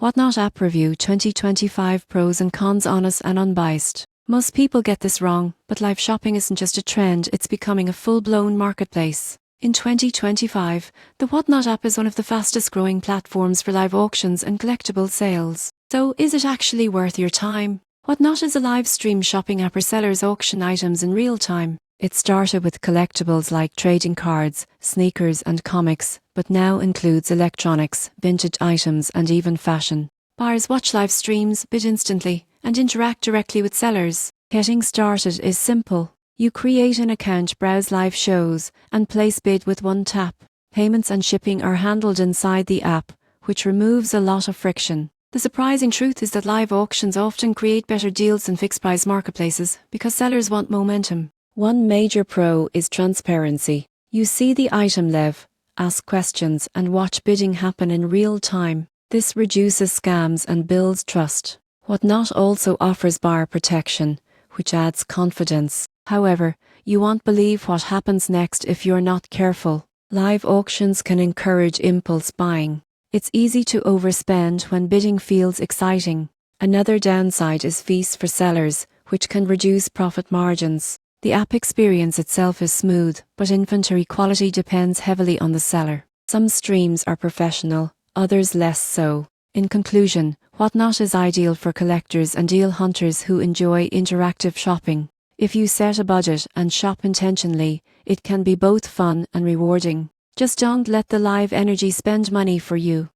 Whatnot App Review 2025 Pros and Cons, honest and unbiased. Most people get this wrong, but live shopping isn't just a trend, it's becoming a full-blown marketplace. In 2025, the Whatnot app is one of the fastest growing platforms for live auctions and collectible sales. So, is it actually worth your time? Whatnot is a live stream shopping app where sellers auction items in real time. It started with collectibles like trading cards, sneakers and comics, but now includes electronics, vintage items and even fashion. Buyers watch live streams, bid instantly, and interact directly with sellers. Getting started is simple. You create an account, browse live shows, and place bid with one tap. Payments and shipping are handled inside the app, which removes a lot of friction. The surprising truth is that live auctions often create better deals than fixed-price marketplaces because sellers want momentum. One major pro is transparency. You see the item live, ask questions, and watch bidding happen in real time. This reduces scams and builds trust. Whatnot also offers buyer protection, which adds confidence. However, you won't believe what happens next if you're not careful. Live auctions can encourage impulse buying. It's easy to overspend when bidding feels exciting. Another downside is fees for sellers, which can reduce profit margins. The app experience itself is smooth, but inventory quality depends heavily on the seller. Some streams are professional, others less so. In conclusion, Whatnot is ideal for collectors and deal hunters who enjoy interactive shopping. If you set a budget and shop intentionally, it can be both fun and rewarding. Just don't let the live energy spend money for you.